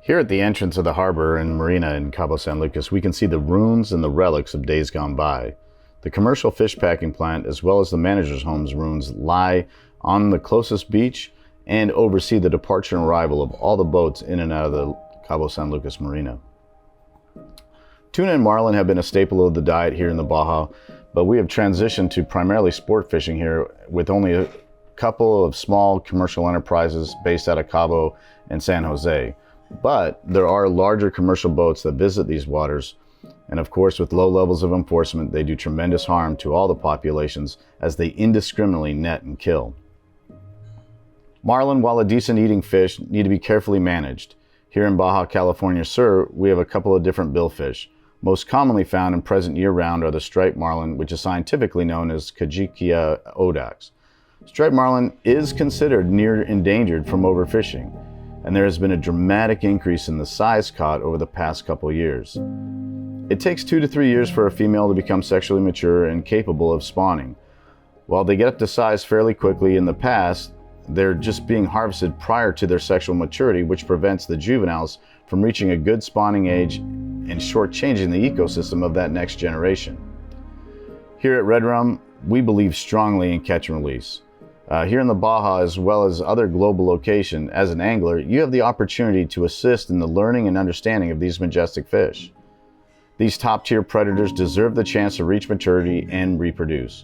Here at the entrance of the harbor and marina in Cabo San Lucas, we can see the ruins and the relics of days gone by. The commercial fish packing plant, as well as the manager's home's ruins, lie on the closest beach and oversee the departure and arrival of all the boats in and out of the Cabo San Lucas marina. Tuna and marlin have been a staple of the diet here in the Baja, but we have transitioned to primarily sport fishing here with only a couple of small commercial enterprises based out of Cabo and San Jose. But there are larger commercial boats that visit these waters, and of course with low levels of enforcement, they do tremendous harm to all the populations as they indiscriminately net and kill. Marlin, while a decent eating fish, need to be carefully managed. Here in Baja California Sur, we have a couple of different billfish. Most commonly found and present year-round are the striped marlin, which is scientifically known as Cajikia audax. Striped marlin is considered near endangered from overfishing, and there has been a dramatic increase in the size caught over the past couple years. It takes 2 to 3 years for a female to become sexually mature and capable of spawning. While they get up to size fairly quickly in the past, they're just being harvested prior to their sexual maturity, which prevents the juveniles from reaching a good spawning age and shortchanging the ecosystem of that next generation. Here at Redrum, we believe strongly in catch and release. Here in the Baja, as well as other global locations, as an angler, you have the opportunity to assist in the learning and understanding of these majestic fish. These top-tier predators deserve the chance to reach maturity and reproduce.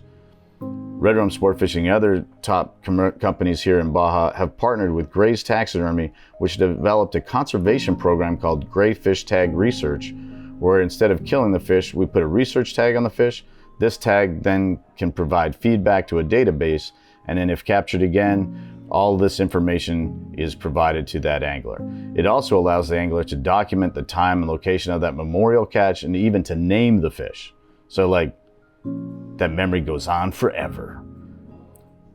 Redrum Sport Fishing and other top companies here in Baja have partnered with Gray's Taxidermy, which developed a conservation program called Gray Fish Tag Research, where instead of killing the fish, we put a research tag on the fish. This tag then can provide feedback to a database, and then if captured again, all this information is provided to that angler. It also allows the angler to document the time and location of that memorial catch and even to name the fish. So that memory goes on forever.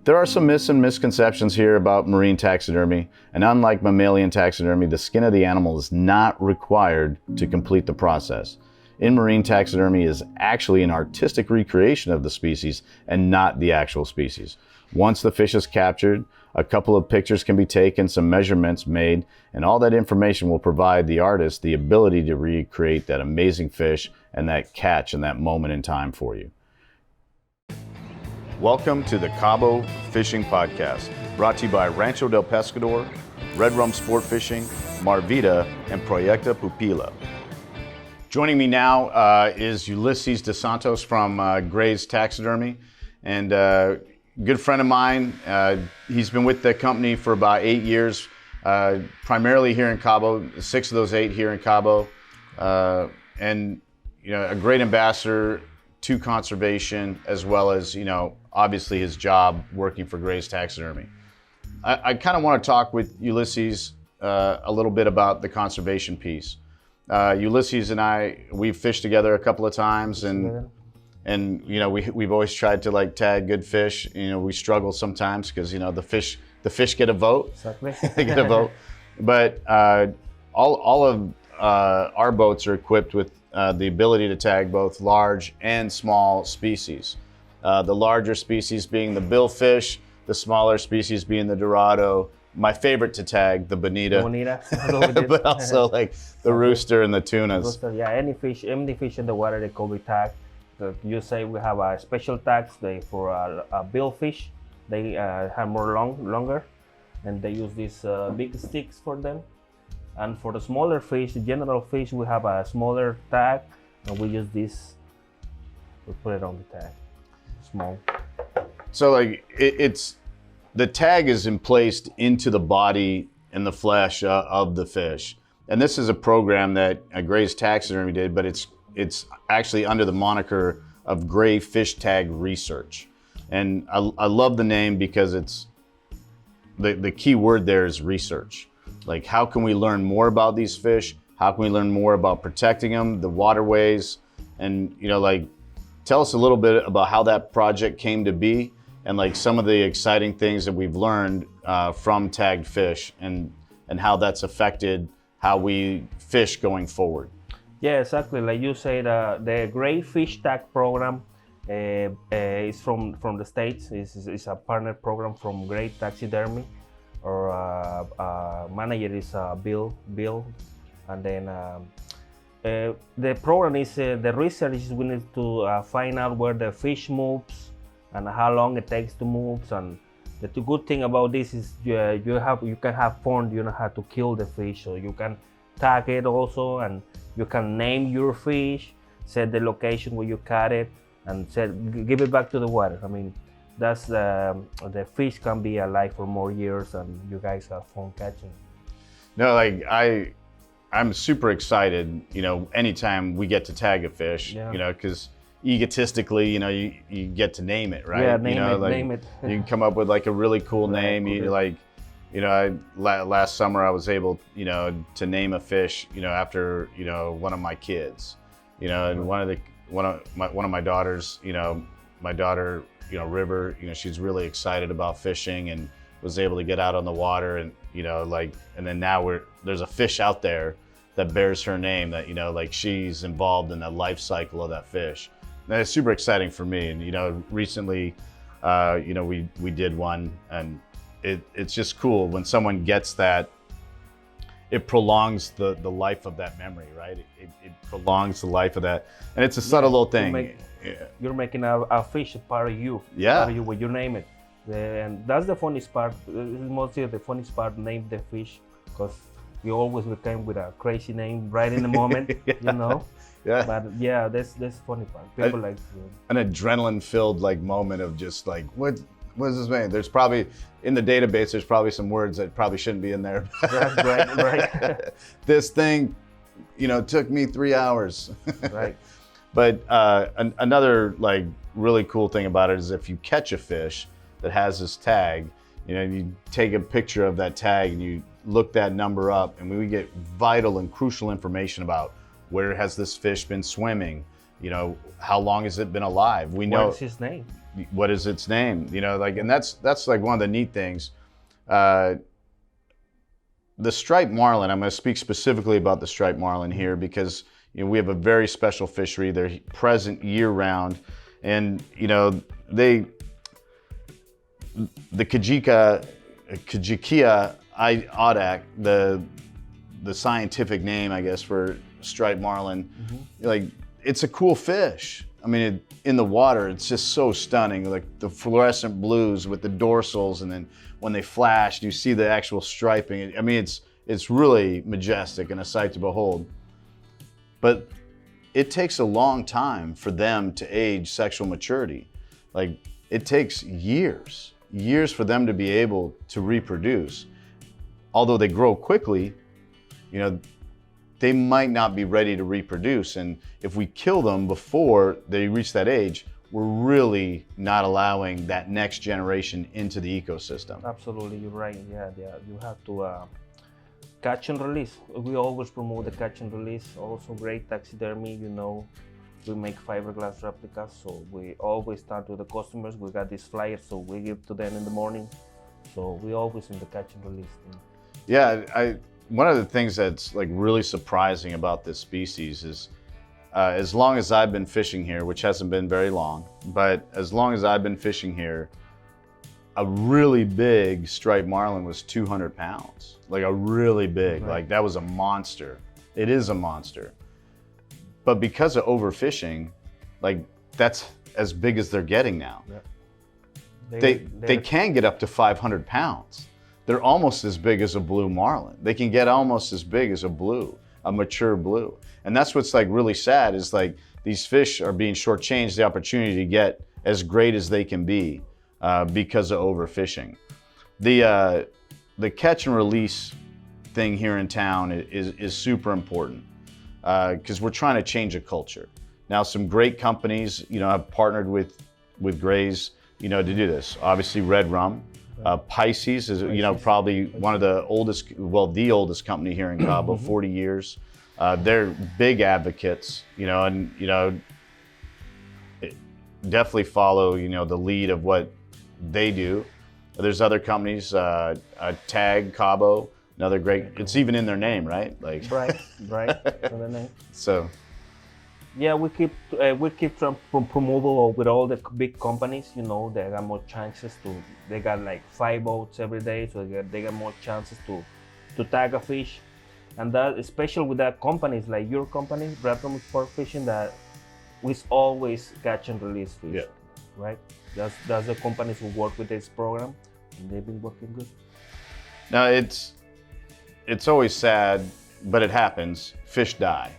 There are some myths and misconceptions here about marine taxidermy, and unlike mammalian taxidermy, the skin of the animal is not required to complete the process. In marine taxidermy is actually an artistic recreation of the species and not the actual species. Once the fish is captured, a couple of pictures can be taken, some measurements made, and all that information will provide the artist the ability to recreate that amazing fish and that catch in that moment in time for you. Welcome to the Cabo Fishing Podcast, brought to you by Rancho del Pescador, Redrum Sport Fishing, Marvita, and Proyecta Pupila. Joining me now is Ulises DosSantos from Gray's Taxidermy, and good friend of mine. He's been with the company for about 8 years, primarily here in Cabo, 6 of those 8 here in Cabo, and a great ambassador to conservation, as well as obviously his job working for Gray's Taxidermy. I kind of want to talk with Ulises a little bit about the conservation piece. Ulises and we've fished together a couple of times, and we've always tried to tag good fish. We struggle sometimes because the fish get a vote. Exactly. They get a vote. But all of our boats are equipped with the ability to tag both large and small species. The larger species being the billfish, the smaller species being the dorado. My favorite to tag, the bonita. But also the rooster and the tunas. Rooster, yeah, any fish in the water, they call it tag. You say we have a special tags for a billfish. They have longer, and they use these big sticks for them. And for the smaller fish, the general fish, we have a smaller tag, and we use this. We put it on the tag, small. So it's the tag is placed into the body and the flesh of the fish, and this is a program that Gray's Taxidermy did, but it's actually under the moniker of Gray Fish Tag Research. And I love the name because it's the key word there is research. How can we learn more about these fish? How can we learn more about protecting them, the waterways? And tell us a little bit about how that project came to be, and some of the exciting things that we've learned from tagged fish, and how that's affected how we fish going forward. Yeah, exactly. Like you said, the Gray Fish Tag program is from the States. It's a partner program from Gray Taxidermy. our manager is Bill, and then the program is the research is we need to find out where the fish moves and how long it takes to move. And the good thing about this is you can have fun. You know how to kill the fish, so you can tag it also, and you can name your fish, set the location where you caught it, and give it back to the water. I mean, that's the fish can be alive for more years, and you guys have fun catching. No, like I'm super excited, you know, anytime we get to tag a fish, you know, because egotistically, you know, you get to name it, right? Yeah, name it. You can come up with like a really cool name. You like, you know, last summer I was able, you know, to name a fish, you know, after, you know, one of my kids, you know, and one of my daughters, you know, my daughter, you know, River, you know, she's really excited about fishing and was able to get out on the water, and you know, like, and then now there's a fish out there that bears her name, that, you know, like she's involved in the life cycle of that fish. And it's super exciting for me. And, you know, recently, you know, we did one, and it's just cool when someone gets that. It prolongs the life of that memory, right? It prolongs the life of that. And it's a subtle little thing. You're making a fish a part of you. Yeah. Part of you when you name it. And that's the funniest part. Mostly the funniest part, name the fish, because you always became with a crazy name right in the moment, you know? Yeah. But yeah, that's funny part. People like an adrenaline-filled like moment of just like, what is this name? There's probably, in the database, there's probably some words that probably shouldn't be in there. right. This thing, you know, took me 3 hours. Right. But another like really cool thing about it is if you catch a fish that has this tag, you know, you take a picture of that tag and you look that number up, and we get vital and crucial information about where has this fish been swimming, you know, how long has it been alive. We know what is his name. What is its name, you know, like, and that's like one of the neat things. The striped marlin, I'm going to speak specifically about the striped marlin here because, you know, we have a very special fishery. They're present year round, and, you know, the Cajikia audac, the scientific name, I guess, for striped marlin, like, it's a cool fish. I mean, in the water, it's just so stunning, like the fluorescent blues with the dorsals, and then when they flash, you see the actual striping. I mean, it's really majestic and a sight to behold. But it takes a long time for them to age sexual maturity. Like, it takes years for them to be able to reproduce. Although they grow quickly, you know, they might not be ready to reproduce. And if we kill them before they reach that age, we're really not allowing that next generation into the ecosystem. Absolutely, you're right. Yeah. You have to catch and release. We always promote the catch and release. Also, great taxidermy, you know. We make fiberglass replicas, so we always start with the customers. We got these flyers, so we give to them in the morning. So we always in the catch and release thing. Yeah, one of the things that's like really surprising about this species is, as long as I've been fishing here, which hasn't been very long, but as long as I've been fishing here, a really big striped marlin was 200 pounds. Like a really big, like that was a monster. It is a monster. But because of overfishing, like that's as big as they're getting now. Yeah. They can get up to 500 pounds. They're almost as big as a blue marlin. They can get almost as big as a mature blue. And that's what's like really sad, is like these fish are being shortchanged the opportunity to get as great as they can be because of overfishing. The catch and release thing here in town is super important because we're trying to change a culture. Now, some great companies, you know, have partnered with Grays, you know, to do this. Obviously, Redrum. Pisces is, you know, probably one of the oldest, well, the oldest company here in Cabo, 40 years. They're big advocates, you know, and, you know, definitely follow, you know, the lead of what they do. There's other companies, Tag, Cabo, another great, it's even in their name, right? Like, right, in their name. So, Yeah, we keep promoting with all the big companies. You know, they got more chances to. They got like 5 boats every day, so they got more chances to tag a fish, and that especially with that companies like your company, Redrum Sport Fishing, that we always catch and release fish. Yeah. Right. That's the companies who work with this program, and they've been working good. Now it's always sad, but it happens. Fish die.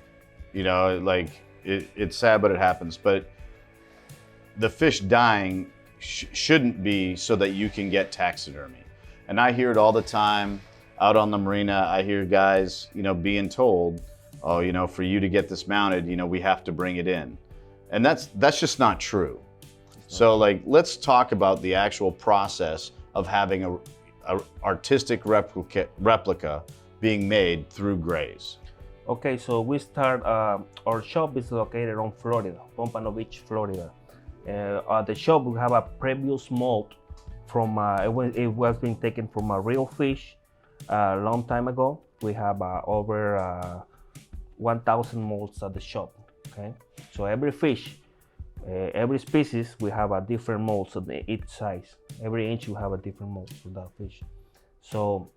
You know, like it's sad, but it happens. But the fish dying shouldn't be so that you can get taxidermy. And I hear it all the time out on the marina. I hear guys, you know, being told, oh, you know, for you to get this mounted, you know, we have to bring it in. And that's just not true. So like, let's talk about the actual process of having a artistic replica being made through Grays. Okay, so we start. Our shop is located on Florida, Pompano Beach, Florida. At the shop, we have a previous mold from. It was being taken from a real fish a long time ago. We have over 1,000 molds at the shop. Okay, so every fish, every species, we have a different mold. So each size, every inch, you have a different mold for that fish. So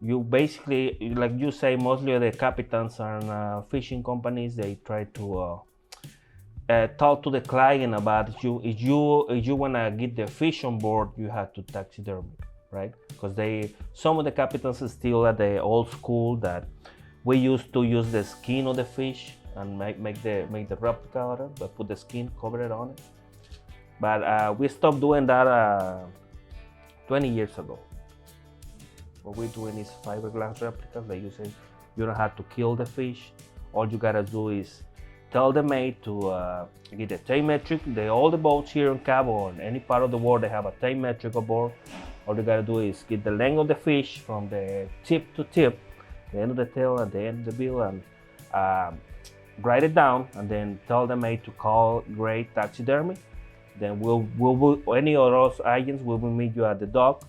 you basically, like you say, mostly the captains and fishing companies, they try to talk to the client about if you wanna get the fish on board, you have to taxidermy, right? Because some of the captains are still at the old school that we used to use the skin of the fish and make the replica out of it, but put the skin, cover it on it. But we stopped doing that 20 years ago. What we're doing is fiberglass replicas. Like you say, you don't have to kill the fish. All you gotta do is tell the mate to get a tape metric. All the boats here in Cabo or in any part of the world, they have a tape metric aboard. All you gotta do is get the length of the fish from the tip to tip, the end of the tail and the end of the bill, and write it down, and then tell the mate to call Gray Taxidermy. Then any of those agents will meet you at the dock,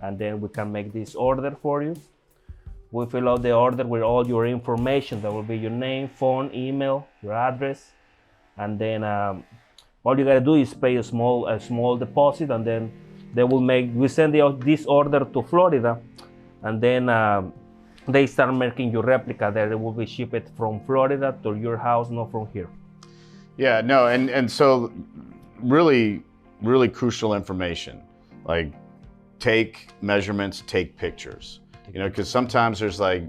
and then we can make this order for you. We fill out the order with all your information. That will be your name, phone, email, your address, and then all you gotta do is pay a small deposit, and then we send this order to Florida, and then they start making your replica. That it will be shipped from Florida to your house, not from here. Yeah, no, and so really, really crucial information, like take measurements, take pictures, you know, because sometimes there's like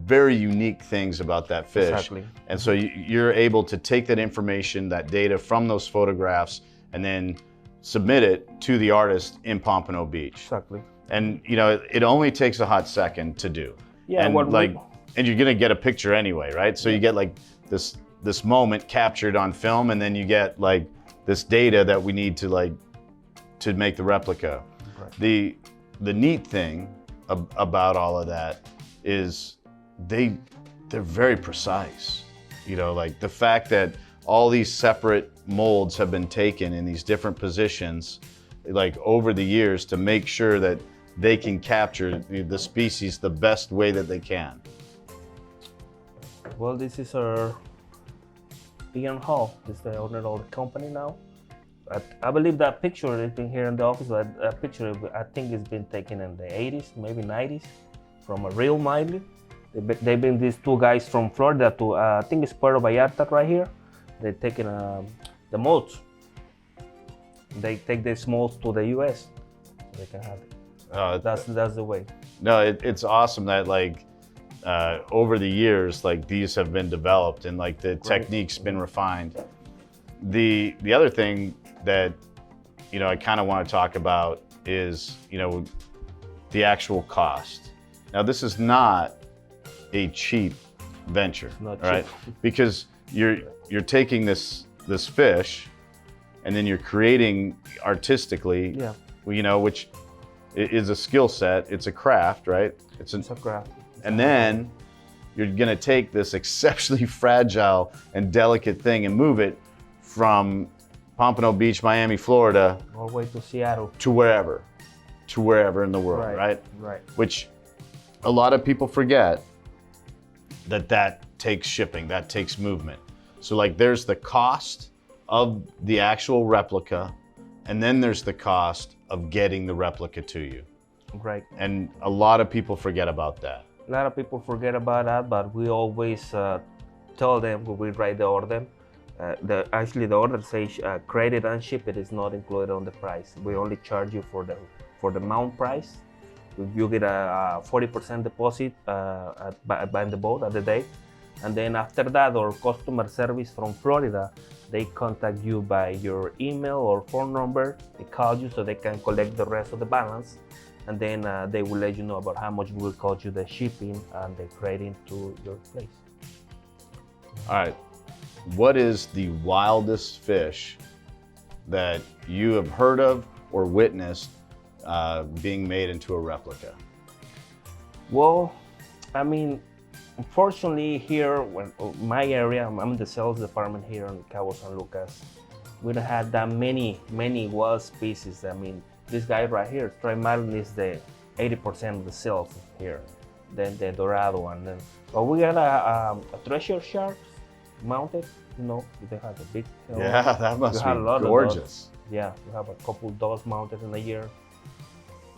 very unique things about that fish. Exactly. And so you're able to take that information, that data from those photographs, and then submit it to the artist in Pompano Beach. Exactly. And you know, it only takes a hot second to do. Yeah, and and you're gonna get a picture anyway, right? So you get like this moment captured on film, and then you get like this data that we need to make the replica. Right. The neat thing about all of that is they're very precise. You know, like the fact that all these separate molds have been taken in these different positions, like over the years, to make sure that they can capture the species the best way that they can. Well, this is our Ian Hall. This is the owner of the company now. I believe that picture has been here in the office. That picture, I think, has been taken in the 80s, maybe 90s, from a real Miley. They've been these two guys from Florida to, I think it's Puerto Vallarta right here. They're taking the molds. They take the molds to the U.S. so they can have it. That's the way. No, it's awesome that like over the years, like these have been developed and like the technique's been refined. The other thing that, you know, I kind of want to talk about is, you know, the actual cost. Now, this is not a cheap venture, right? Because you're taking this fish, and then you're creating artistically, you know, which is a skill set. It's a craft, right? It's a craft. And then you're gonna take this exceptionally fragile and delicate thing and move it from Pompano Beach, Miami, Florida, all the way to Seattle, to wherever in the world, right? Right. Which a lot of people forget that takes shipping, that takes movement. So like there's the cost of the actual replica, and then there's the cost of getting the replica to you. Right. And a lot of people forget about that. A lot of people forget about that, but we always tell them when we write the order. The order says credit and ship. It is not included on the price. We only charge you for the mount price. You get a 40% deposit by the boat at the day, and then after that, our customer service from Florida, they contact you by your email or phone number. They call you so they can collect the rest of the balance, and then they will let you know about how much will cost you the shipping and the credit to your place. All right. What is the wildest fish that you have heard of or witnessed being made into a replica? Well, I mean, unfortunately here, when my area, I'm in the sales department here in Cabo San Lucas, we don't have that many wild species. I mean, this guy right here, Trimarlin, is the 80% of the sales here. Then the Dorado, and then, but we got a treasure shark mounted. You know, they have a big tail. Yeah, that must be gorgeous. Yeah, we have a couple of those mounted in a year.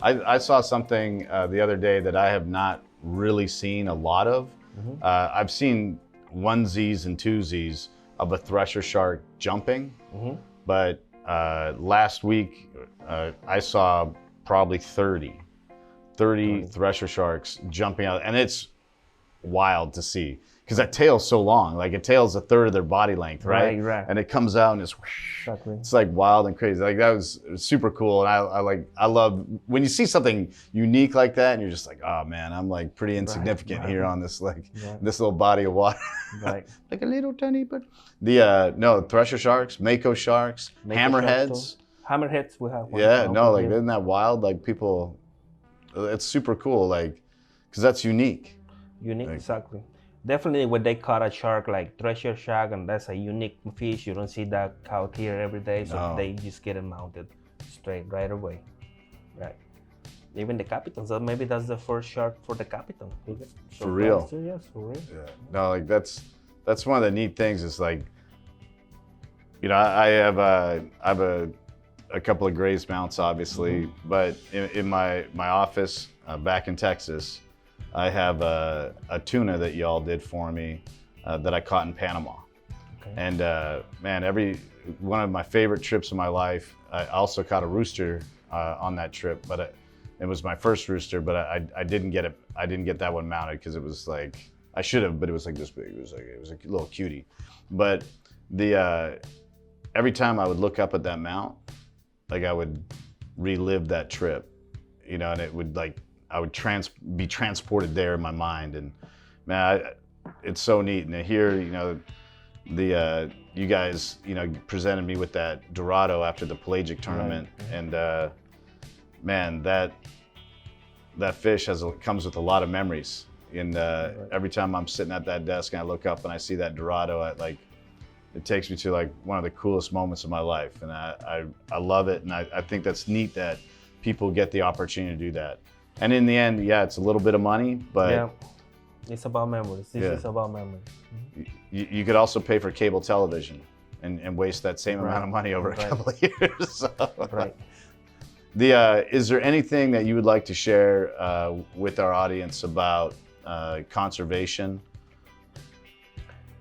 I saw something the other day that I have not really seen a lot of. Mm-hmm. I've seen onesies and twosies of a thresher shark jumping, Mm-hmm. but last week I saw probably 30 thresher sharks jumping out, and it's wild to see because that tail's so long. Like, a tail's a third of their body length, right? Right. And it comes out and it's Exactly. it's like wild and crazy. Like, that was super cool, and I love when you see something unique like that, and you're just like, oh man, I'm like pretty insignificant here on this this little body of water. Right. Like a little tiny, but the thresher sharks, mako sharks, hammerheads. Hammerheads, we have one. Yeah, no, like, isn't that wild? Like, people, it's super cool, like, because that's unique. Unique, Like, exactly. Definitely when they caught a shark like treasure shark, and that's a unique fish, you don't see that out here every day, so No. they just get it mounted straight right away. Right. Even the captain, so maybe that's the first shark for the captain. For real. Yes, for real. Yeah. No, like, that's one of the neat things is, like, you know, I have a couple of Grays mounts, obviously, but in my office back in Texas, I have a tuna that y'all did for me that I caught in Panama. Okay. And man, one of my favorite trips of my life. I also caught a rooster on that trip, but it was my first rooster. But I didn't get it. I didn't get that one mounted because it was like, I should have, but it was like this big. It was a little cutie. But every time I would look up at that mount, like, I would relive that trip, you know, and it would, like, I would be transported there in my mind, and man, it's so neat. And here, you know, you guys, you know, presented me with that Dorado after the pelagic tournament, Right. and man, that fish comes with a lot of memories. And Right. every time I'm sitting at that desk and I look up and I see that Dorado, it takes me to, like, one of the coolest moments of my life, and I love it, and I think that's neat that people get the opportunity to do that. And in the end, yeah, it's a little bit of money, but Yeah, it's about memories. This Yeah. is about memories. you could also pay for cable television and waste that same amount of money over a Right. couple of years. So, Right. is there anything that you would like to share with our audience about conservation?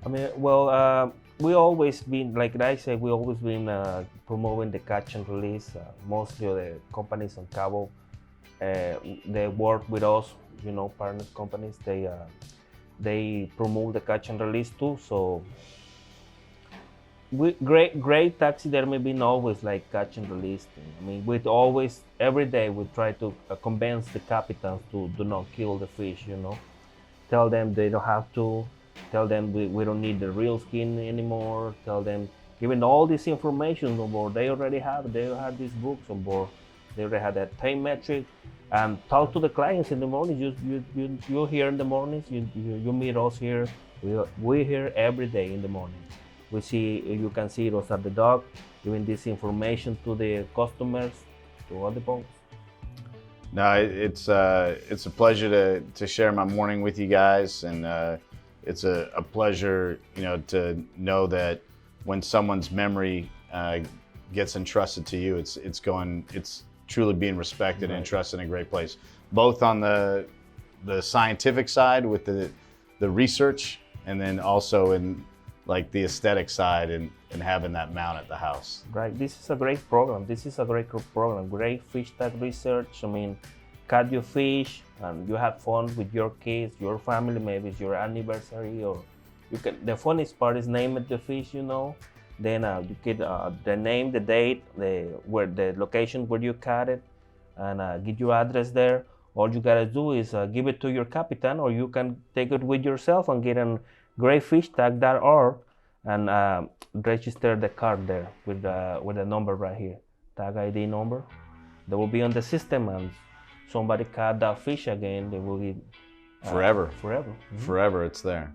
I mean, well, we always been, like I said, we always been promoting the catch and release. Mostly of the companies on Cabo, they work with us, you know, partners companies. They promote the catch and release too. So great taxidermy been always like catch and release thing. I mean, we always, every day we try to convince the captains to do not kill the fish, you know. Tell them they don't have to. Tell them we don't need the real skin anymore. Tell them, giving all this information on board. They already have these books on board. They already have that time metric. And talk to the clients in the morning. You're here in the mornings. You meet us here. We're here every day in the morning. You can see us at the dock, giving this information to the customers, to other boats. No, it's a pleasure to share my morning with you guys, and it's a pleasure, to know that when someone's memory gets entrusted to you, it's truly being respected and entrusted in a great place, both on the scientific side with the research, and then also in like the aesthetic side and having that mount at the house. Right. This is a great program. Great fish tag research. I mean, catch your fish and you have fun with your kids, your family. Maybe it's your anniversary, or you can. The funniest part is name the fish. Then you get the name, the date, the location where you caught it, and get your address there. All you gotta do is give it to your captain, or you can take it with yourself and get on greatfishtag.org and register the card there with the number right here, tag ID number. They will be on the system, and somebody caught that fish again, they will get forever. Mm-hmm. Forever, it's there.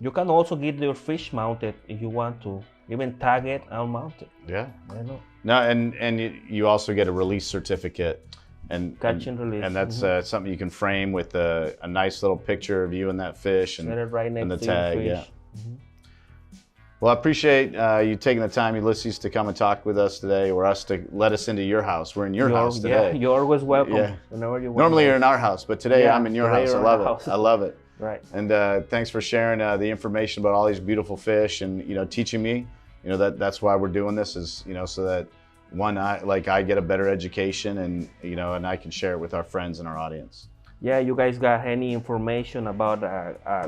You can also get your fish mounted if you want to, even tag it and mount it. Yeah. I know. No, and you also get a release certificate. And catch and release. And that's something you can frame with a nice little picture of you and that fish and, set it right next and the to tag. your Yeah. fish. Mm-hmm. Well, I appreciate you taking the time, Ulises, to come and talk with us today, or us to let us into your house. We're in your house today. Yeah, you're always welcome. Yeah. Whenever you want. Normally you're in our house, but today I'm in your house. I love it. I love it. Right. And thanks for sharing the information about all these beautiful fish and teaching me. That's why we're doing this, is so that I get a better education and and I can share it with our friends and our audience. Yeah, you guys got any information about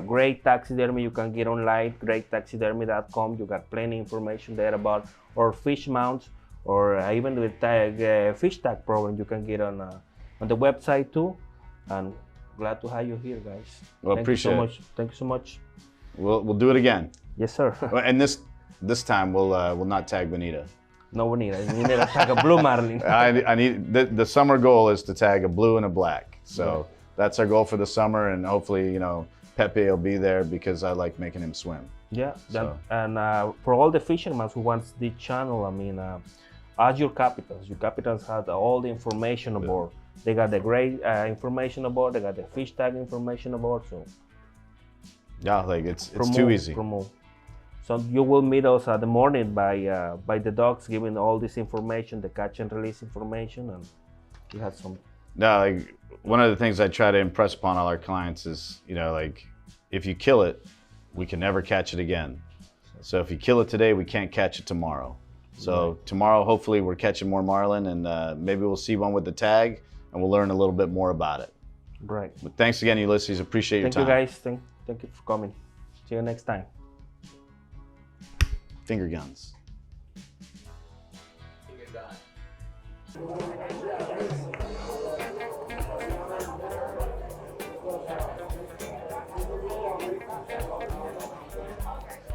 great taxidermy, you can get online, greattaxidermy.com. You got plenty information there about our fish mounts, or even the fish tag program you can get on the website too. And glad to have you here, guys. Well, appreciate it. Thank you so much. We'll do it again. Yes, sir. And this time we'll not tag Bonita. No, we need to tag a blue marlin. I need the summer goal is to tag a blue and a black. So that's our goal for the summer, and hopefully Pepe will be there because I like making him swim. Yeah. So. And for all the fishermen who wants the channel, I mean, ask your captains. Your captains have all the information aboard. They got the great information aboard. They got the fish tag information aboard. So yeah, it's too easy. So you will meet us at the morning by the dogs giving all this information, the catch and release information, and you have some. No, one of the things I try to impress upon all our clients is, if you kill it, we can never catch it again. So if you kill it today, we can't catch it tomorrow. So tomorrow, hopefully, we're catching more marlin, and maybe we'll see one with the tag, and we'll learn a little bit more about it. Right. But thanks again, Ulises. Appreciate your time. Thank you, guys. Thank you for coming. See you next time. Finger guns.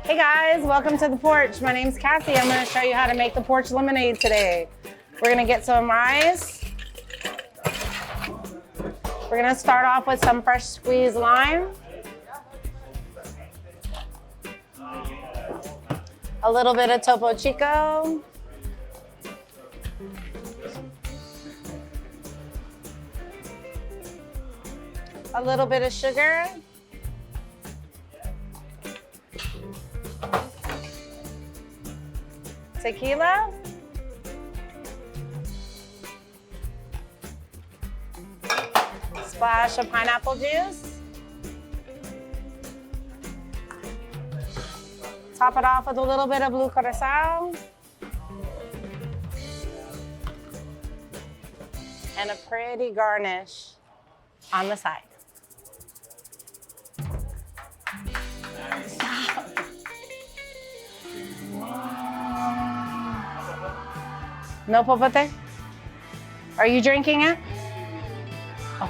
Hey guys, welcome to the porch. My name's Cassie. I'm going to show you how to make the porch lemonade today. We're going to get some rice. We're going to start off with some fresh squeezed lime. A little bit of Topo Chico. A little bit of sugar. Tequila. Splash of pineapple juice. Top it off with a little bit of blue curacao. And a pretty garnish on the side. No popote? Are you drinking it? Oh.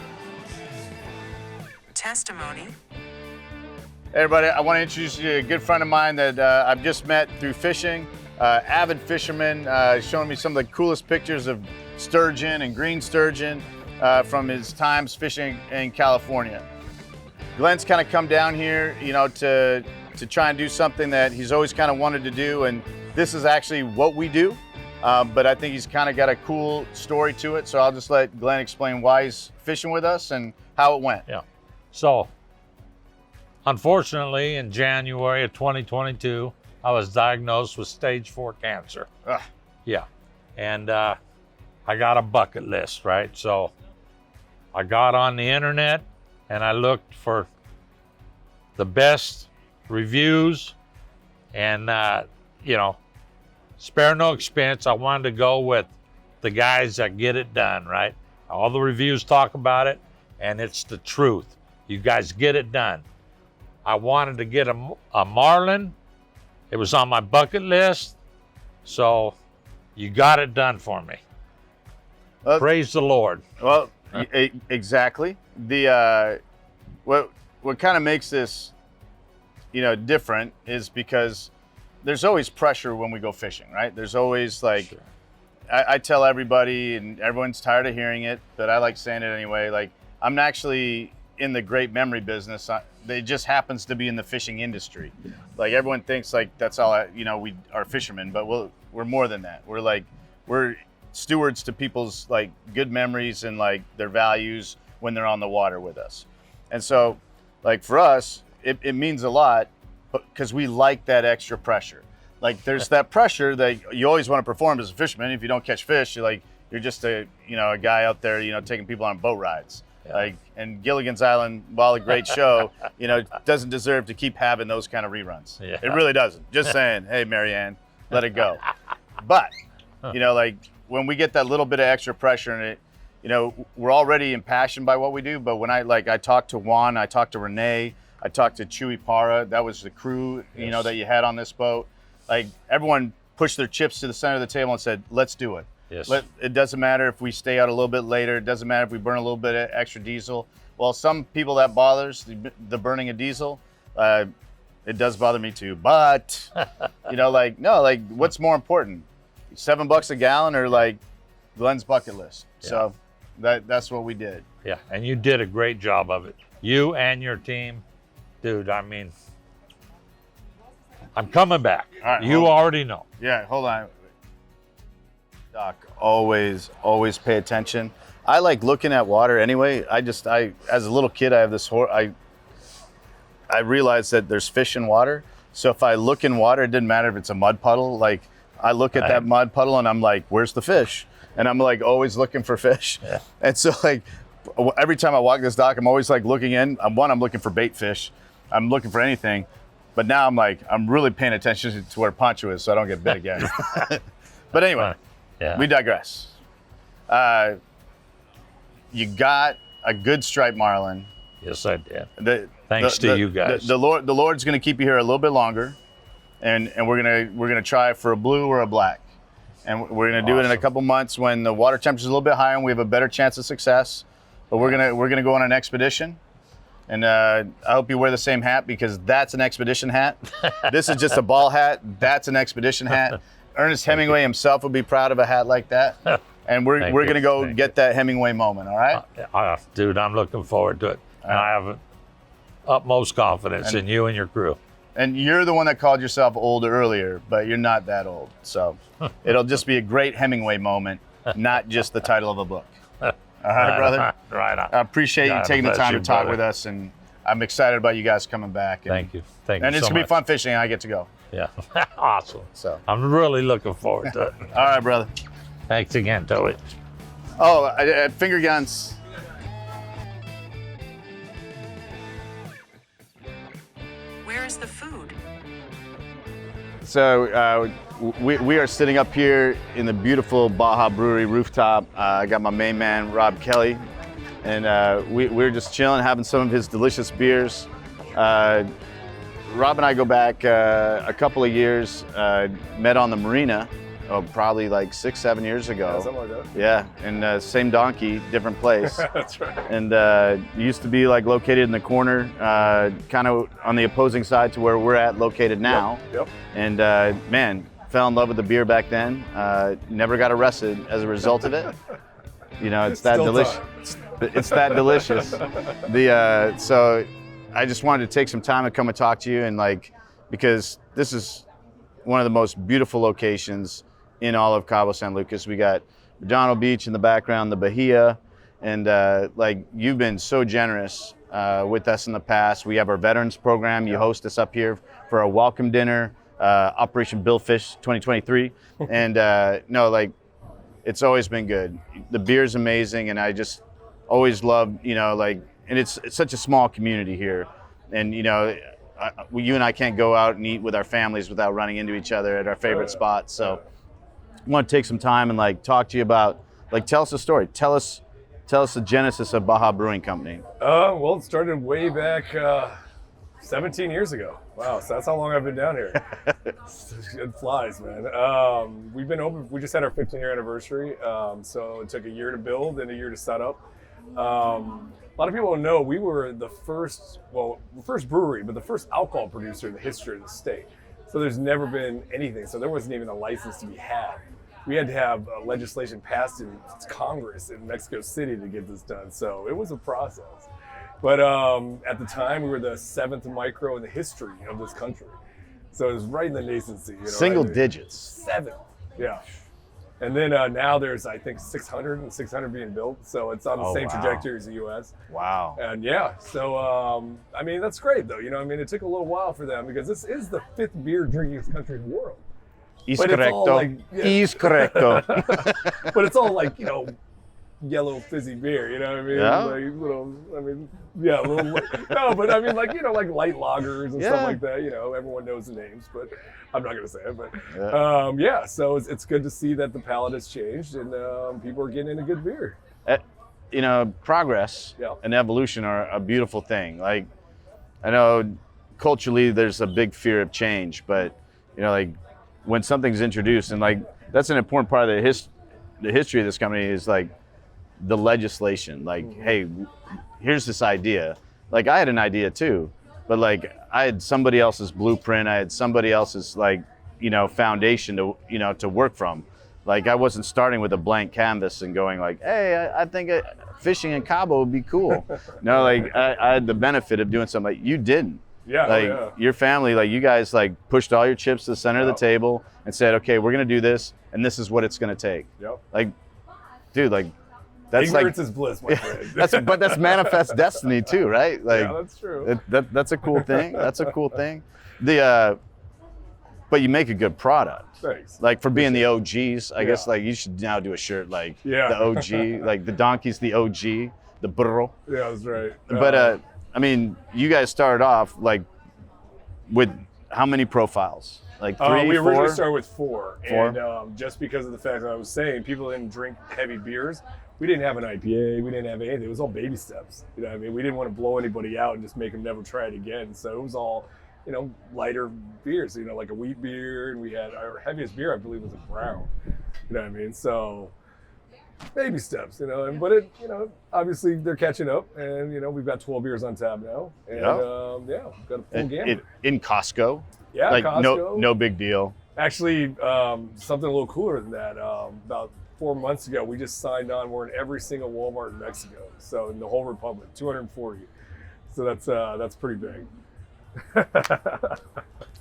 Testimony. Hey everybody, I want to introduce you to a good friend of mine that I've just met through fishing. Avid fisherman, showing me some of the coolest pictures of sturgeon and green sturgeon from his times fishing in California. Glenn's kind of come down here, to try and do something that he's always kind of wanted to do, and this is actually what we do. But I think he's kind of got a cool story to it, so I'll just let Glenn explain why he's fishing with us and how it went. Yeah. So unfortunately, in January of 2022, I was diagnosed with stage 4 cancer. Ugh. Yeah. And I got a bucket list, right? So I got on the internet and I looked for the best reviews and, spare no expense. I wanted to go with the guys that get it done, right? All the reviews talk about it and it's the truth. You guys get it done. I wanted to get a marlin. It was on my bucket list. So you got it done for me. Praise the Lord. Well, exactly. The what kind of makes this, different is because there's always pressure when we go fishing, right? There's always like, Sure. I tell everybody, and everyone's tired of hearing it, but I like saying it anyway. Like, I'm actually in the great memory business. It just happens to be in the fishing industry. Yeah. Like, everyone thinks like that's all. We are fishermen, but we're more than that. We're stewards to people's like good memories and like their values when they're on the water with us. And so, like for us, it means a lot, because we like that extra pressure. Like, there's that pressure that you always want to perform as a fisherman. If you don't catch fish, you're just a guy out there, taking people on boat rides. Yeah. And Gilligan's Island, while a great show, doesn't deserve to keep having those kind of reruns. Yeah. It really doesn't. Just saying, hey, Marianne, let it go. But, when we get that little bit of extra pressure in it, we're already impassioned by what we do. But when I talked to Juan, I talked to Renee, I talked to Chewy Para, that was the crew, Yes. That you had on this boat. Like, everyone pushed their chips to the center of the table and said, let's do it. Yes. It doesn't matter if we stay out a little bit later. It doesn't matter if we burn a little bit of extra diesel. Well, some people that bothers the burning of diesel. It does bother me too. But, what's more important? $7 a gallon or like Glenn's bucket list? Yeah. So that's what we did. Yeah, and you did a great job of it. You and your team, dude, I'm coming back. All right, you already know. Yeah, hold on. Doc, always pay attention. I like looking at water anyway. As a little kid, I have this I realized that there's fish in water. So if I look in water, it didn't matter if it's a mud puddle. Like, I look at that mud puddle and I'm like, where's the fish? And I'm like always looking for fish. Yeah. And so like every time I walk this dock, I'm always like looking in. I'm looking for bait fish. I'm looking for anything. But now I'm really paying attention to where Pancho is so I don't get bit again. But anyway, we digress. You got a good striped marlin. Yes, I did. Thanks to you guys. The Lord's going to keep you here a little bit longer, and we're gonna try for a blue or a black, and we're gonna do it in a couple months when the water temperature is a little bit higher and we have a better chance of success. But we're gonna go on an expedition, and I hope you wear the same hat, because that's an expedition hat. This is just a ball hat. That's an expedition hat. Ernest Hemingway himself would be proud of a hat like that. And we're gonna go get that Hemingway moment. All right, dude. I'm looking forward to it. And I have utmost confidence in you and your crew. And you're the one that called yourself old earlier, but you're not that old. So it'll just be a great Hemingway moment, not just the title of a book. All right, brother? Right on. I appreciate you taking the time to talk with us, and I'm excited about you guys coming back. Thank you. And it's going to be fun fishing, and I get to go. Yeah. Awesome. So I'm really looking forward to it. All right, brother. Thanks again, Toby. Oh, finger guns. Where is the food? So we are sitting up here in the beautiful Baja Brewery rooftop. I got my main man, Rob Kelly, and we're just chilling, having some of his delicious beers. Rob and I go back a couple of years, met on the marina, probably like 6-7 years ago. Yeah, something like that. Yeah, and same donkey, different place. That's right. And used to be like located in the corner, kind of on the opposing side to where we're at located now. Yep. And man, fell in love with the beer back then. Never got arrested as a result of it. It's that delicious. It's that delicious. So I just wanted to take some time to come and talk to you, and because this is one of the most beautiful locations in all of Cabo San Lucas. We got Redondo Beach in the background, the Bahia, and you've been so generous with us in the past. We have our veterans program. You host us up here for a welcome dinner, Operation Billfish 2023. And no, like, it's always been good. The beer's amazing, and I just always love, you know, like, and it's such a small community here. And, you know, you and I can't go out and eat with our families without running into each other at our favorite spots. So I want to take some time and like talk to you about, like, tell us a story. Tell us the genesis of Baja Brewing Company. Well, it started way back 17 years ago. Wow, so that's how long I've been down here. It flies, man. We've been open. We just had our 15-year anniversary, so it took a year to build and a year to set up. A lot of people don't know we were the first brewery, but the first alcohol producer in the history of the state. So there's never been anything. So there wasn't even a license to be had. We had to have legislation passed in Congress in Mexico City to get this done. So it was a process. But at the time, we were the 7th micro in the history of this country. So it was right in the nascency. You know, Single digits. 7th, yeah. And then now there's, I think, 600 and 600 being built. So it's on the same trajectory as the U.S. Wow. And yeah, so, I mean, that's great, though. You know, I mean, it took a little while for them because this is the 5th beer drinking country in the world. Is But it's correcto. all like, Is correcto. but it's all like, you know, yellow fizzy beer, you know what I mean? Yeah. Like little, I mean, yeah, little, no, but I mean, like, you know, like light lagers and stuff like that, you know, everyone knows the names, but I'm not going to say it, but yeah, so it's good to see that the palate has changed and people are getting into good beer. You know, progress and evolution are a beautiful thing. Like, I know culturally there's a big fear of change, but, you know, like, when something's introduced, and like, that's an important part of the history of this company is like the legislation. Like, hey, here's this idea. Like, I had an idea too, but like, I had somebody else's blueprint. I had somebody else's, like, you know, foundation to, you know, to work from. Like, I wasn't starting with a blank canvas and going like, hey, I think fishing in Cabo would be cool. No, like, I had the benefit of doing something. Like, you didn't. Yeah, like your family, like, you guys like pushed all your chips to the center of the table and said, okay, we're gonna do this, and this is what it's gonna take. Yep. Like, dude, like, that's ignorance like is bliss, my friend. that's manifest destiny too, right? Like, yeah, that's true. That's a cool thing. That's a cool thing. But you make a good product. Thanks. Like, for being the OGs, I guess, like, you should now do a shirt like the OG, like the donkey's the OG, the burro. Yeah, that's right. But I mean, you guys started off like with how many profiles? Like 3, we 4? originally started with 4. 4? And just because of the fact that I was saying people didn't drink heavy beers, we didn't have an IPA, we didn't have anything. It was all baby steps. You know what I mean? We didn't want to blow anybody out and just make them never try it again. So it was all, you know, lighter beers, you know, like a wheat beer. And we had our heaviest beer, I believe, was a brown. You know what I mean? So baby steps, you know, but it, you know, obviously they're catching up, and, you know, we've got 12 beers on tap now, and we've got a full gamut. In Costco. Yeah, like, Costco. no big deal. Actually, something a little cooler than that. About 4 months ago, we just signed on. We're in every single Walmart in Mexico, so in the whole republic, 240. So that's pretty big.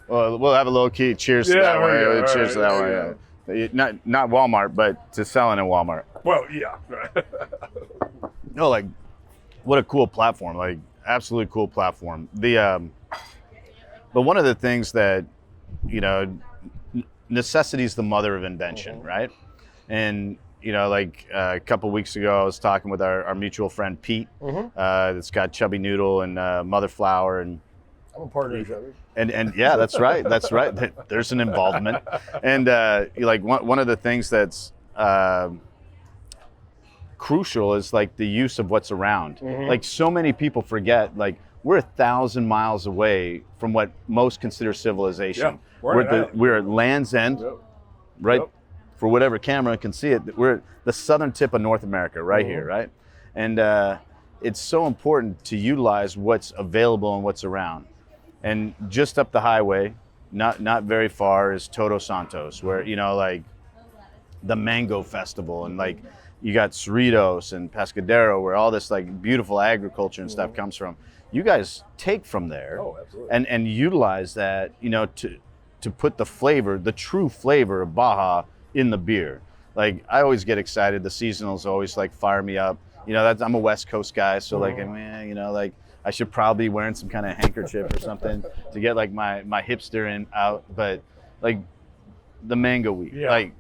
Well, we'll have a low key cheers to that one. Cheers to that one. Yeah. Not Walmart, but to selling in Walmart. Well, yeah. No, like, what a cool platform! Like, absolutely cool platform. But one of the things that, you know, necessity is the mother of invention, right? And, you know, like, a couple weeks ago, I was talking with our mutual friend Pete. That's got Chubby Noodle and Mother Flower, and I'm a partner of Chubby. And yeah, that's right. That's right. There's an involvement. And like, one of the things that's crucial is like the use of what's around. Like, so many people forget, like, we're 1,000 miles away from what most consider civilization. Yeah, we're at Land's End, right? For whatever camera can see it, we're at the southern tip of North America, right here, right? And it's so important to utilize what's available and what's around. And just up the highway, not very far, is Todos Santos, where, you know, like, the Mango Festival, and like, you got Cerritos and Pescadero, where all this like beautiful agriculture and stuff comes from. You guys take from there and utilize that, you know, to put the flavor, the true flavor of Baja in the beer. Like, I always get excited. The seasonals always like fire me up. You know, I'm a West Coast guy, so like, man, you know, like, I should probably be wearing some kind of handkerchief or something to get like my hipster in out. But like the mango weed, like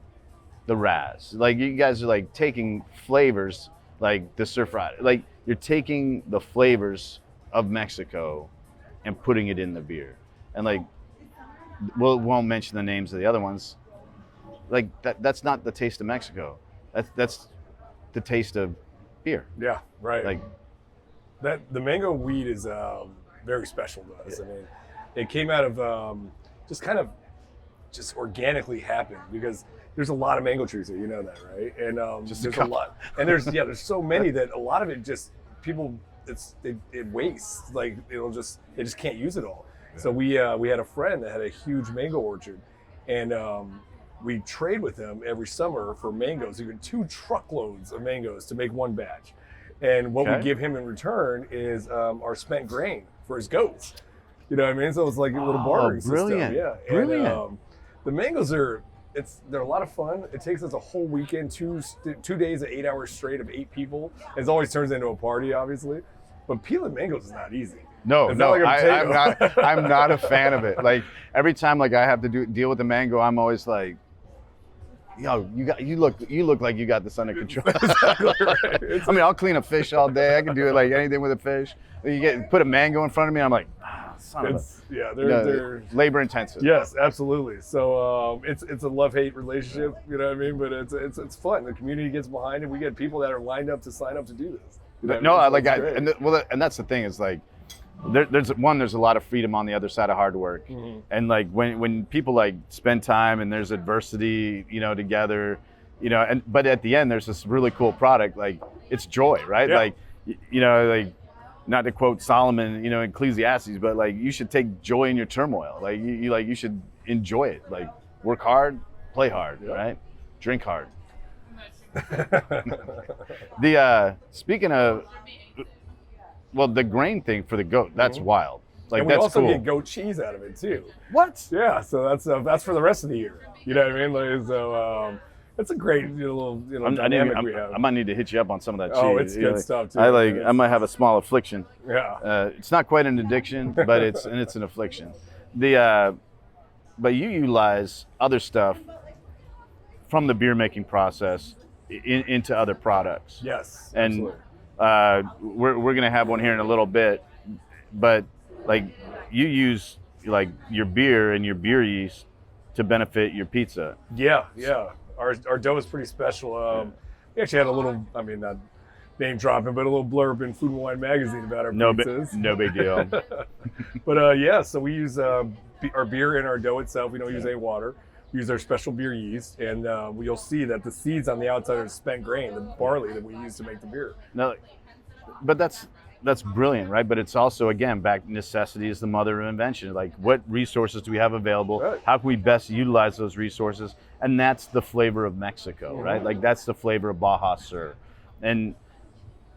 the raz, like you guys are like taking flavors like the surf ride, like you're taking the flavors of Mexico and putting it in the beer. And like won't mention the names of the other ones. Like that's not the taste of Mexico. That's the taste of beer. Yeah, right. Like the mango weed is very special to us. I mean, it came out of just organically happened because there's a lot of mango trees here, you know that, right? And there's a lot, and there's so many that a lot of it just people it wastes. Like they just can't use it all. Yeah. So we had a friend that had a huge mango orchard, and we trade with him every summer for mangoes. You get 2 truckloads of mangoes to make one batch. And what we give him in return is our spent grain for his goats. You know what I mean? So it's like a little bartering system. Yeah. Brilliant. And the mangoes they're a lot of fun. It takes us a whole weekend, 2 days of 8 hours straight of 8 people. It always turns into a party, obviously. But peeling mangoes is not easy. No, I'm not a fan of it. Like every time like I have to deal with the mango, I'm always like, yo, you look like you got this under control. Exactly right. I mean, I'll clean a fish all day. I can do it like anything with a fish. You put a mango in front of me, I'm like, son of a. They're labor intensive. Yes, absolutely. So it's a love-hate relationship, you know what I mean? But it's fun. The community gets behind it. We get people that are lined up to sign up to do this. You know and that's the thing is like, there's a lot of freedom on the other side of hard work. Mm-hmm. And like when people like spend time and there's adversity, you know, together, you know, but at the end there's this really cool product, like it's joy, right? Yeah. Like, you know, like not to quote Solomon, you know, in Ecclesiastes, but like you should take joy in your turmoil. Like you should enjoy it. Like work hard, play hard, right? Drink hard. Speaking of, well, the grain thing for the goat, that's wild. Like and we that's also cool. get goat cheese out of it too. What? Yeah, so that's for the rest of the year. You know what I mean? Like, so it's a great little dynamic we have. I might need to hit you up on some of that cheese. Oh, it's good stuff too. I might have a small affliction. Yeah. It's not quite an addiction, but it's an affliction. But you utilize other stuff from the beer making process into other products. Yes. And absolutely. we're gonna have one here in a little bit, but like you use like your beer and your beer yeast to benefit your pizza. Yeah. Our dough is pretty special. We actually had a little, I mean, not name dropping, but a little blurb in Food and Wine magazine about our pizzas. No big deal. But so we use our beer in our dough itself. We don't use any water. We use our special beer yeast, and you'll see that the seeds on the outside are spent grain, the barley that we use to make the beer. No, but that's brilliant, right? But it's also, again, back necessity is the mother of invention. Like, what resources do we have available? Right. How can we best utilize those resources? And that's the flavor of Mexico, right? Like, that's the flavor of Baja Sur. And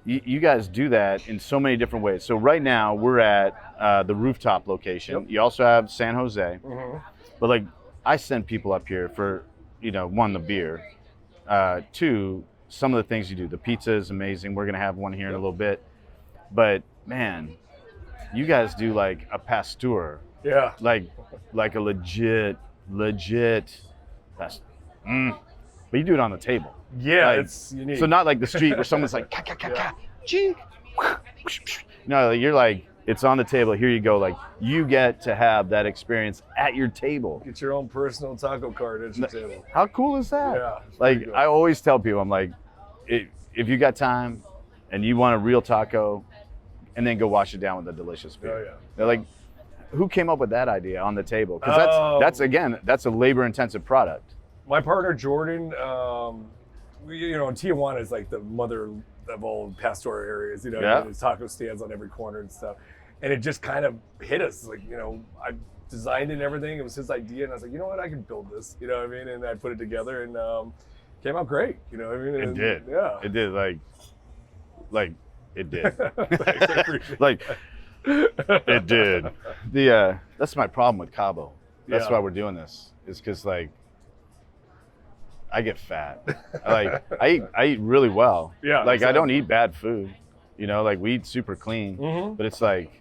you guys do that in so many different ways. So right now, we're at the rooftop location. Yep. You also have San Jose. Mm-hmm. But, like, I send people up here for, you know, 1, the beer, 2, some of the things you do. The pizza is amazing. We're going to have one here in a little bit. But man, you guys do like a pasteur. Yeah. Like a legit pasteur. But you do it on the table. Yeah, like, it's unique. So not like the street where someone's like, no, you're like, it's on the table. Here you go. Like you get to have that experience at your table. Get your own personal taco cart at your table. How cool is that? Yeah. Like I always tell people, I'm like, if you got time and you want a real taco, and then go wash it down with a delicious beer. Oh, yeah. They're like, who came up with that idea on the table? Because that's a labor-intensive product. My partner Jordan, Tijuana is like the mother of all pastor areas. You know, there's taco stands on every corner and stuff, and it just kind of hit us. Like, you know, I designed it and everything. It was his idea, and I was like, you know what, I can build this. You know what I mean? And I put it together, and came out great. You know what I mean? It did. Yeah. It did. Like. It did. Like, it did. That's my problem with Cabo. That's why we're doing this. Is because like I get fat. Like I eat really well. Yeah. Like exactly. I don't eat bad food. You know, like we eat super clean, Mm-hmm. but it's like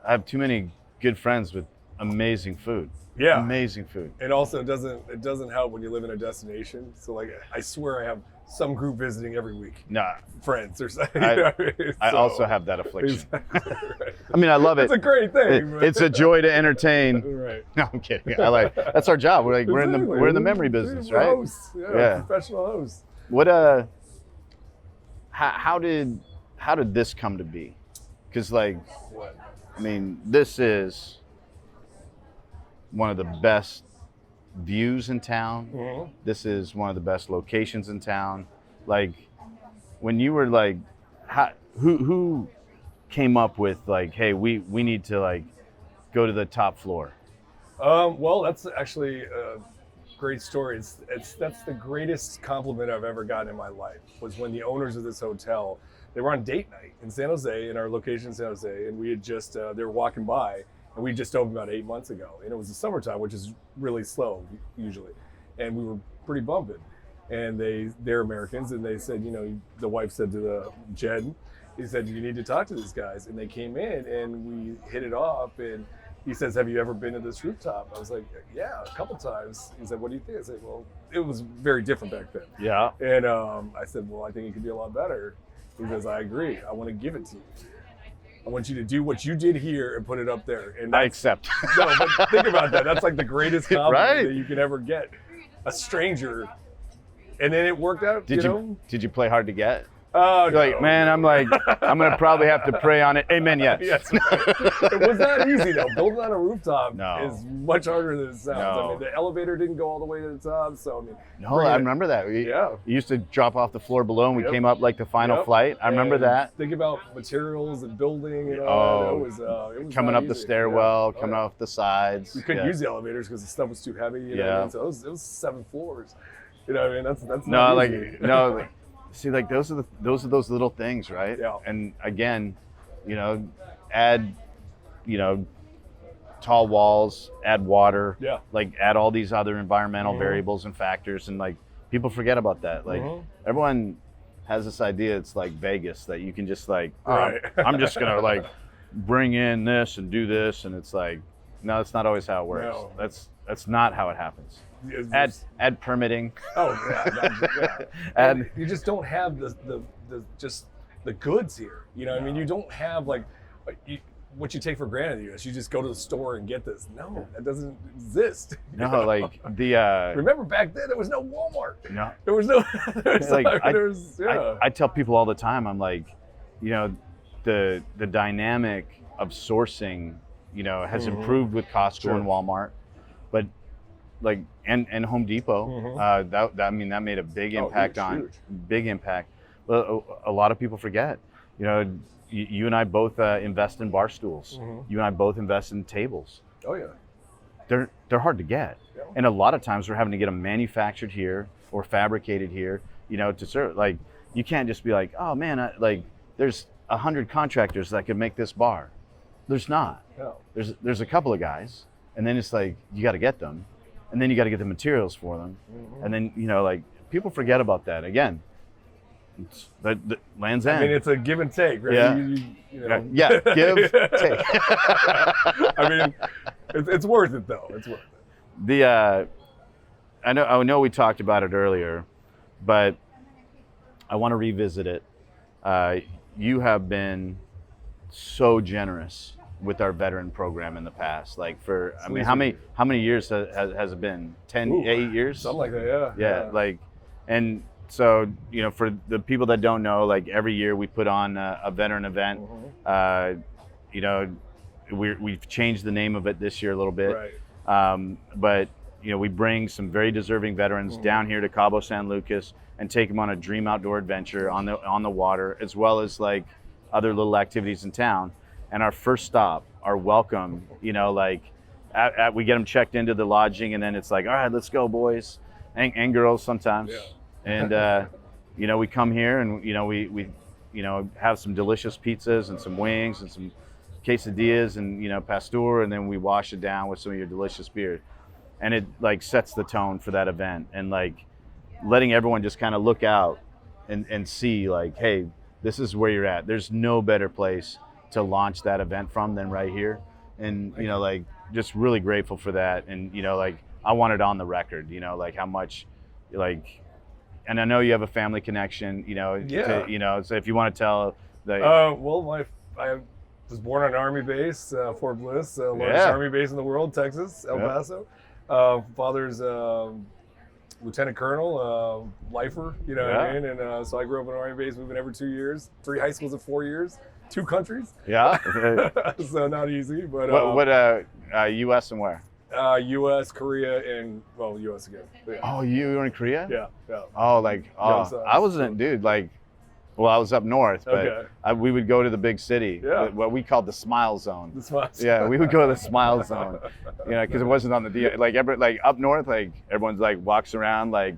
I have too many good friends with amazing food. Yeah. Amazing food. It also doesn't help when you live in a destination. So like I swear I have some group visiting every week. Nah, Friends or something. I also have that affliction. Exactly, right. I mean, I love it. It's a great thing. but- It's a joy to entertain. Right. No, I'm kidding. I like that's our job. We're in the memory business, We're right? hosts. Yeah. Professional hosts. What how did this come to be? Because like, What? I mean, this is one of the best views in town. Mhm. This is one of the best locations in town. Like, when you were like, who came up with like, hey, we need to like go to the top floor? Well, that's actually a great story. That's the greatest compliment I've ever gotten in my life. Was when the owners of this hotel, they were on date night in San Jose, in our location in San Jose, and we had just they were walking by, and we just opened about 8 months ago, and it was the summertime, which is really slow usually, and we were pretty bumping. And they're Americans, and they said, you know, the wife said to the Jed, he said, you need to talk to these guys, and they came in, and we hit it off, and he says, have you ever been to this rooftop? I was like, yeah, a couple times. He said, what do you think? I said, well, it was very different back then. Yeah. And I said, well, I think it could be a lot better. He goes, I agree. I want to give it to you. I want you to do what you did here and put it up there. And I accept. no, but think about that. That's like the greatest compliment Right? that you can ever get. A stranger. And then it worked out, Did you know? Did you play hard to get? Oh, You're like, man, I'm gonna probably have to pray on it. Amen. Yes. Yes. It was not easy though. Building on a rooftop No. is much harder than it sounds. No. I mean, the elevator didn't go all the way to the top, so I mean. No, bringing I it- remember that. We Yeah. used to drop off the floor below, and we Yep. came up like the final Yep. flight. I remember And that. Think about materials and building and all that. It was Coming not up the easy. stairwell, Yeah. coming Oh, yeah. off the sides. We couldn't Yeah. use the elevators because the stuff was too heavy. You know what I Yeah. mean? So it was 7 floors. You know what I mean? That's No, not like easy. no, like, see, like those are those little things, right? Yeah. And again, you know, add, you know, tall walls, add water, Yeah. like add all these other environmental Mhm. variables and factors, and like people forget about that. Like Mhm. everyone has this idea it's like Vegas that you can just like, oh, Right. I'm just gonna like bring in this and do this, and it's like, no, that's not always how it works. No. That's not how it happens. It's- Add permitting. Oh yeah, yeah. And- And you just don't have the just the goods here. You know, what I mean, you don't have like what you take for granted in the U.S. You just go to the store and get this. No, that doesn't exist. You No, know? like the Remember back then there was no Walmart. no. There was no. There was, Like, I I tell people all the time, I'm like, you know, the dynamic of sourcing, you know, has Mhm. improved with Costco Sure. and Walmart, but like and Home Depot, Mhm. that I mean that made a big impact huge. big impact. But a lot of people forget, you know, you and I both invest in bar stools. Mhm. You and I both invest in tables. Oh yeah. They're hard to get. Yeah. And a lot of times we're having to get them manufactured here or fabricated here, you know, to serve. Like, you can't just be like, oh man, like there's 100 contractors that could make this bar. There's not. No. There's a couple of guys, and then it's like, you got to get them, and then you got to get the materials for them. Mhm. And then, you know, like people forget about that. Again, it's the Land's End. I mean, it's a give and take, right? Yeah. You know. Yeah, give, take. I mean, it's worth it though. It's worth it. I know we talked about it earlier, but I want to revisit it. You have been so generous with our veteran program in the past. Like I mean, how many years has it been? 10, Ooh, 8 years? Something like that, yeah. Yeah, like, and so, you know, for the people that don't know, like every year we put on a veteran event. Mhm. You know, we've changed the name of it this year a little bit. Right. But you know, we bring some very deserving veterans Mhm. down here to Cabo San Lucas and take them on a dream outdoor adventure on the water, as well as like other little activities in town. And our first stop, our welcome, you know, like we get them checked into the lodging, and then it's like, all right, let's go, boys and girls sometimes. Yeah. And you know, we come here and you know we you know have some delicious pizzas and some wings and some quesadillas and you know pastor, and then we wash it down with some of your delicious beer, and it like sets the tone for that event, and like letting everyone just kind of look out and see like, hey, this is where you're at. There's no better place to launch that event from than right here. And, you know, like, just really grateful for that. And, you know, like, I want it on the record, you know, like how much, like, and I know you have a family connection, you know, you know, so if you want to tell the. Well, I was born on an Army base, Fort Bliss, largest Army base in the world, Texas, El Paso. Father's lieutenant colonel, lifer, you know what I mean? And so I grew up on an Army base, moving every 2 years, 3 high schools in 4 years, 2 countries. Yeah. So not easy, but. What U.S. and where? U.S., Korea, and, well, U.S. again. Yeah. Oh, you were in Korea? Yeah. Oh, like, I wasn't, dude, like, well, I was up north, but we would go to the big city, what we called the Smile Zone. The Smile Zone. Yeah, we would go to the Smile Zone, you know, because it wasn't on the like up north, like everyone's like walks around like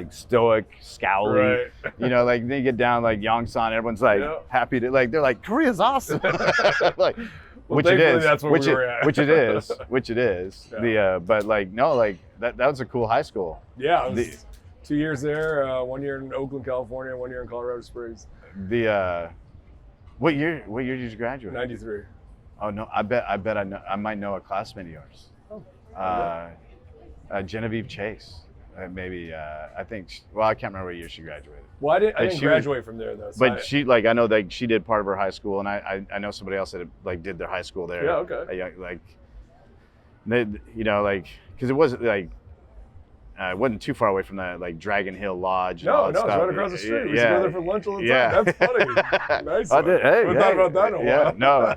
stoic, scowly, you know, like then you get down like Yongsan, everyone's like happy to like they're like Korea's awesome, like. Well, which it is, that's where we were at. which it is. But like no, like that was a cool high school. Yeah, it was 2 years there, 1 year in Oakland, California, 1 year in Colorado Springs. What year did you graduate? 93. Oh no, I bet I might know a classmate of yours. Genevieve Chase. Maybe I think. Well, I can't remember what year she graduated. Well, I didn't graduate from there though. So but she like I know that she did part of her high school, and I know somebody else that like did their high school there. Yeah. Okay. Like they, you know, like because it wasn't like it wasn't too far away from that like Dragon Hill Lodge. No, it's right across the street. We used to go there for lunch all the time. That's funny. Nice. I did. Hey, I thought about that in a while. No,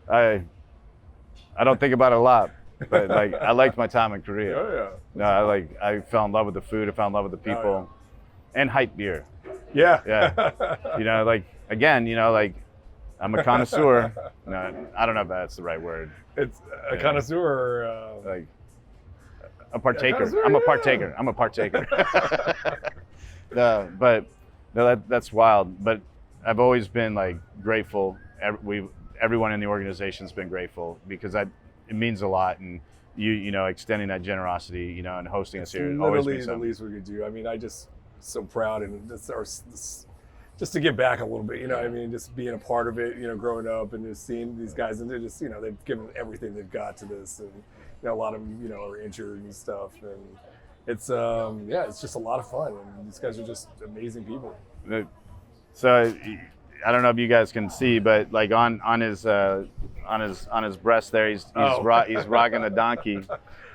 I don't think about it a lot. But like I liked my time in Korea. Oh yeah. No, I fell in love with the food. I fell in love with the people, and hype beer. Yeah. You know, like again, you know, like I'm a connoisseur. No, I don't know if that's the right word. It's a connoisseur. Or, like a partaker. I'm a partaker. I'm a partaker. But no, that's wild. But I've always been like grateful. Everyone in the organization's been grateful because it means a lot, and you know, extending that generosity, you know, and hosting us here. Literally the least we could do. I mean, I just so proud, and just to give back a little bit, you know. I mean, just being a part of it, you know, growing up and just seeing these guys, and they're just, you know, they've given everything they've got to this, and you know, a lot of them, you know, are injured and stuff, and it's it's just a lot of fun, and these guys are just amazing people. So I don't know if you guys can see, but like on his breast there, he's rocking a donkey.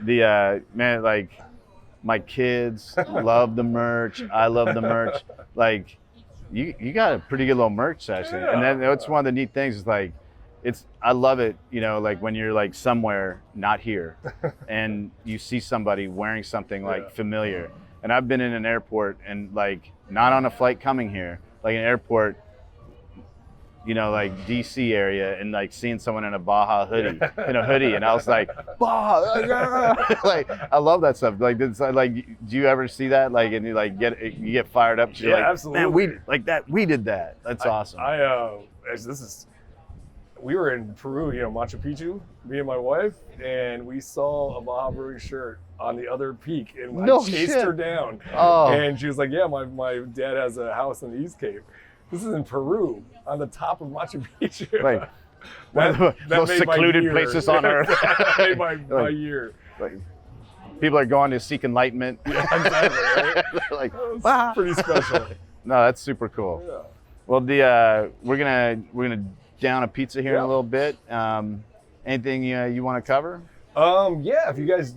The man, like my kids love the merch. I love the merch. Like you got a pretty good little merch section, and then that's one of the neat things is like I love it, you know, like when you're like somewhere not here, and you see somebody wearing something like familiar. And I've been in an airport and like not on a flight coming here, like an airport. You know, like DC area, and like seeing someone in a Baja hoodie, and I was like, Baja, like I love that stuff. Like, do you ever see that? Like, and you like you get fired up. Yeah, like, absolutely. Man, we did that. That's awesome. We were in Peru, you know, Machu Picchu, me and my wife, and we saw a Baja Brewing shirt on the other peak, and I chased her down. And she was like, yeah, my dad has a house in the East Cape. This is in Peru, on the top of Machu Picchu. Like, one of the most secluded places on earth. That made my year. Like, people are going to seek enlightenment. Yeah, exactly, right? Like, wow. Pretty special. No, that's super cool. Yeah. Well, we're gonna down a pizza here in a little bit. Anything you want to cover? Yeah, if you guys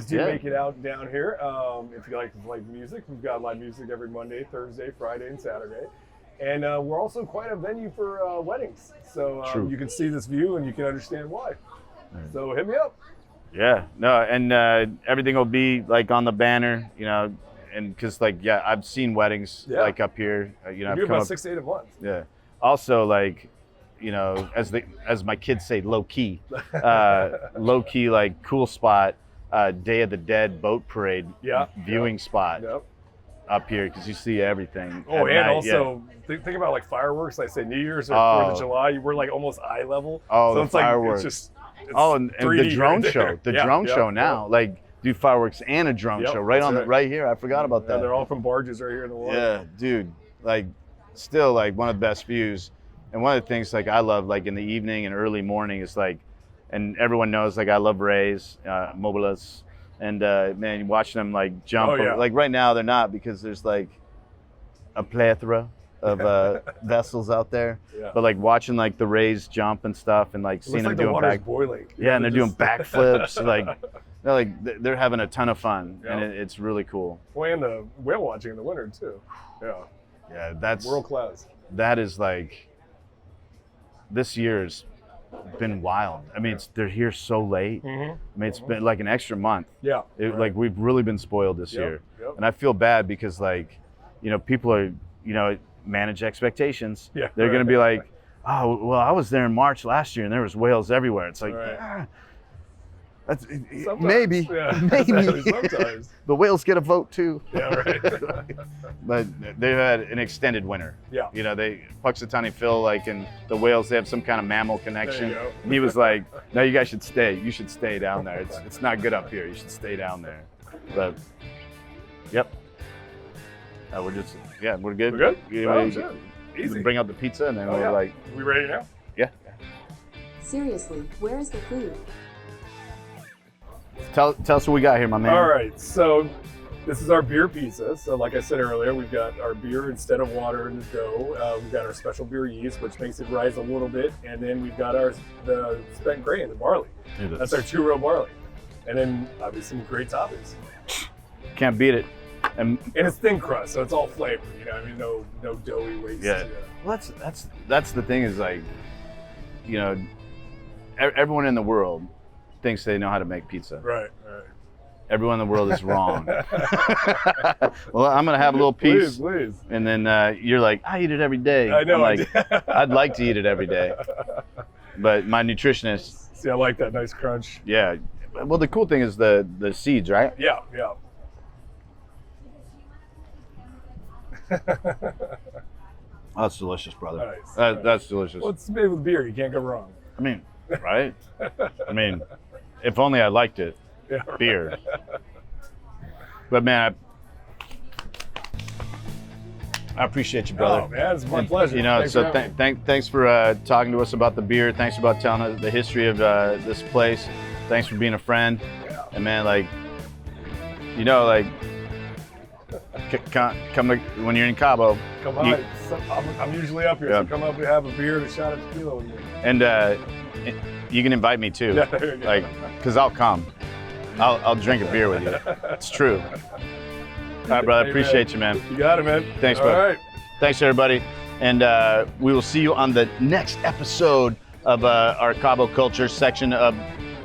do make it out down here, if you like music, we've got live music every Monday, Thursday, Friday, and Saturday. And we're also quite a venue for weddings. So you can see this view and you can understand why. So hit me up. Yeah, no, and everything will be like on the banner, you know, and because I've seen weddings like up here, you know. We do about 6 to 8 a month. Yeah. Also, like, you know, as my kids say, low key, like cool spot, Day of the Dead boat parade viewing spot up here because you see everything. Oh, and night. Also think about like fireworks, like say New Year's or 4th of July. We're like almost eye level. Oh, so the it's fireworks. Like it's just and the drone show. The drone show now, like do fireworks and a drone show right here. I forgot about that. They're all from barges right here in the water. Yeah, dude, like still like one of the best views. And one of the things like I love like in the evening and early morning is like, and everyone knows like I love rays, mobiles, and man, watching them like jump. Oh, yeah. Like right now they're not because there's like a plethora of vessels out there. Yeah. But like watching like the rays jump and stuff, and like seeing them the doing water's boiling. yeah, and they're doing just- backflips. They're having a ton of fun, and it's really cool. Well, and the whale watching in the winter too. Yeah, Yeah, that's world class. that is like this year's been wild. I mean, they're here so late. Mm-hmm. I mean, it's been like an extra month. Yeah, Like we've really been spoiled this year, Yep. and I feel bad because like, people are manage expectations. Yeah, They're gonna right. be like, oh well, I was there in March last year and there was whales everywhere. It's like, Right. that's Sometimes. maybe, Yeah, maybe. exactly. Sometimes. The whales get a vote too. Yeah, right. But they've had an extended winter. Yeah. Puxatani Phil, like, and the whales, they have some kind of mammal connection. There you go. And he was like, no, you guys should stay. You should stay down there. It's not good up here. You should stay down there. But, yep. We're good. We're good? You Oh, know, shit. you Easy. bring out the pizza and then Oh, we're yeah. like, We ready now? yeah. Seriously, where is the food? Tell us what we got here, my man. All right, so this is our beer pizza. So like I said earlier, we've got our beer instead of water in the dough. We've got our special beer yeast, which makes it rise a little bit. And then we've got the spent grain, the barley. Dude, That's our 2-row barley. And then obviously some great toppings. Can't beat it. And And it's thin crust, so it's all flavor. I mean, no doughy waste. yeah, well, that's the thing is like, everyone in the world thinks they know how to make pizza. Right. Everyone in the world is wrong. Well, I'm gonna have a little piece, Please. and then you're like, I eat it every day. I know. I'm like, I'd like to eat it every day, but my nutritionist, See, I like that nice crunch. yeah. Well, the cool thing is the seeds, right? Yeah. Oh, that's delicious, brother. Nice. That's delicious. Well, it's made with beer. You can't go wrong. I mean, right? I mean, if only I liked it. Yeah, right. Beer. But man, I appreciate you, brother. Oh man, it's my And, pleasure. Thanks for having me. Thanks for talking to us about the beer. Thanks for telling us the history of this place. Thanks for being a friend. Yeah. And man, come to, when you're in Cabo. Come on. I'm usually up here, Yeah. so come up and have a beer and a shot of tequila with me. And you can invite me too. Yeah, there you go. Cause I'll come. I'll drink a beer with you. It's true. All right, brother. Hey, Appreciate you, man. You got it, man. Thanks, All bud. right. Thanks, everybody. And we will see you on the next episode of our Cabo Culture section of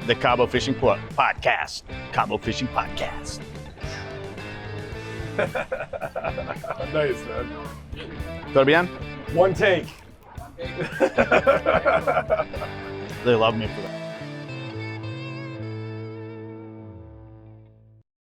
the Cabo Fishing Podcast. Cabo Fishing Podcast. Nice, man. ¿Todo bien? One take. They love me for that.